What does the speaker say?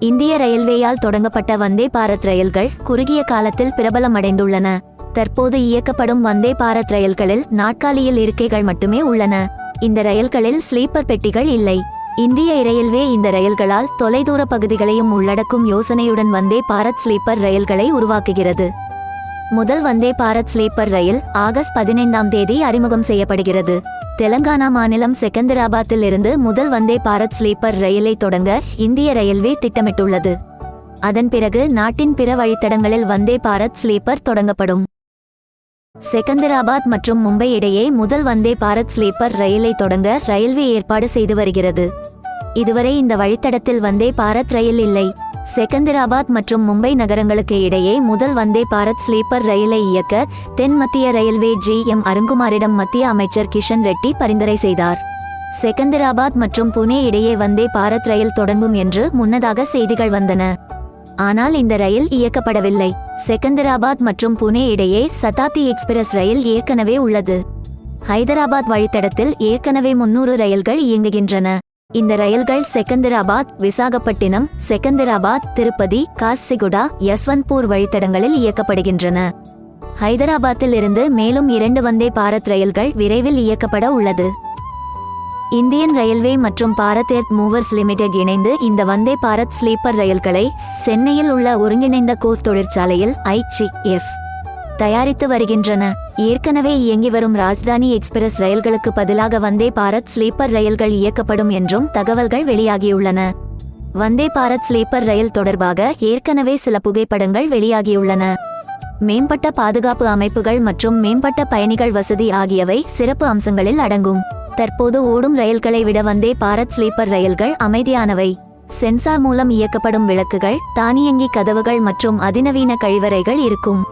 இந்திய ரயில்வேயால் தொடங்கப்பட்ட வந்தே பாரத் ரயில்கள் குறுகிய காலத்தில் பிரபலமடைந்துள்ளன. தற்போது இயக்கப்படும் வந்தே பாரத் ரயில்களில் நாற்காலியில் இருக்கைகள் மட்டுமே உள்ளன. இந்த ரயில்களில் ஸ்லீப்பர் பெட்டிகள் இல்லை. இந்திய ரயில்வே இந்த ரயில்களால் தொலைதூர பகுதிகளையும் உள்ளடக்கும் யோசனையுடன் வந்தே பாரத் ஸ்லீப்பர் ரயில்களை உருவாக்குகிறது. முதல் வந்தே பாரத் ஸ்லீப்பர் ரயில் ஆகஸ்ட் 15ஆம் தேதி அறிமுகம் செய்யப்படுகிறது. தெலங்கானா மாநிலம் செகந்திராபாத்தில் இருந்து முதல் வந்தே பாரத் ஸ்லீப்பர் ரயிலை தொடங்க இந்திய ரயில்வே திட்டமிட்டுள்ளது. அதன் பிறகு நாட்டின் பிற வழித்தடங்களில் வந்தே பாரத் ஸ்லீப்பர் தொடங்கப்படும். செகந்திராபாத் மற்றும் மும்பை இடையே முதல் வந்தே பாரத் ஸ்லீப்பர் ரயிலை தொடங்க ரயில்வே ஏற்பாடு செய்து வருகிறது. இதுவரை இந்த வழித்தடத்தில் வந்தே பாரத் ரயில் இல்லை. செகந்திராபாத் மற்றும் மும்பை நகரங்களுக்கு இடையே முதல் வந்தே பாரத் ஸ்லீப்பர் ரயிலை இயக்க தென் மத்திய ரயில்வே GM அருண்குமாரிடம் மத்திய அமைச்சர் கிஷன் ரெட்டி பரிந்துரை செய்தார். செகந்திராபாத் மற்றும் புனே இடையே வந்தே பாரத் ரயில் தொடங்கும் என்று முன்னதாக செய்திகள் வந்தன. ஆனால் இந்த ரயில் இயக்கப்படவில்லை. செகந்திராபாத் மற்றும் புனே இடையே சதாப்தி எக்ஸ்பிரஸ் ரயில் ஏற்கனவே உள்ளது. ஹைதராபாத் வழித்தடத்தில் ஏற்கனவே 300 ரயில்கள் இயங்குகின்றன. இந்த ரயில்கள் செகந்திராபாத், விசாகப்பட்டினம், செகந்திராபாத், திருப்பதி, காசிகுடா, யஸ்வந்த்பூர் வழித்தடங்களில் இயக்கப்படுகின்றன. ஹைதராபாத்தில் இருந்து மேலும் 2 வந்தே பாரத் ரயில்கள் விரைவில் இயக்கப்பட உள்ளது. இந்தியன் ரயில்வே மற்றும் பாரத் எர்த் மூவர்ஸ் லிமிடெட் இணைந்து இந்த வந்தே பாரத் ஸ்லீப்பர் ரயில்களை சென்னையில் உள்ள ஒருங்கிணைந்த கோச் தொழிற்சாலையில் IGF தயாரித்து வருகின்றன. ஏற்கனவே இயங்கி வரும் ராஜ்தானி எக்ஸ்பிரஸ் ரயில்களுக்கு பதிலாக வந்தே பாரத் ஸ்லீப்பர் ரயில்கள் இயக்கப்படும் என்றும் தகவல்கள் வெளியாகியுள்ளன. வந்தே பாரத் ஸ்லீப்பர் ரயில் தொடர்பாக ஏற்கனவே சில புகைப்படங்கள் வெளியாகியுள்ளன. மேம்பட்ட பாதுகாப்பு அமைப்புகள் மற்றும் மேம்பட்ட பயணிகள் வசதி ஆகியவை சிறப்பு அம்சங்களில் அடங்கும். தற்போது ஓடும் ரயில்களை விட வந்தே பாரத் ஸ்லீப்பர் ரயில்கள் அமைதியானவை. சென்சார் மூலம் இயக்கப்படும் விளக்குகள், தானியங்கி கதவுகள் மற்றும் அதிநவீன கழிவறைகள் இருக்கும்.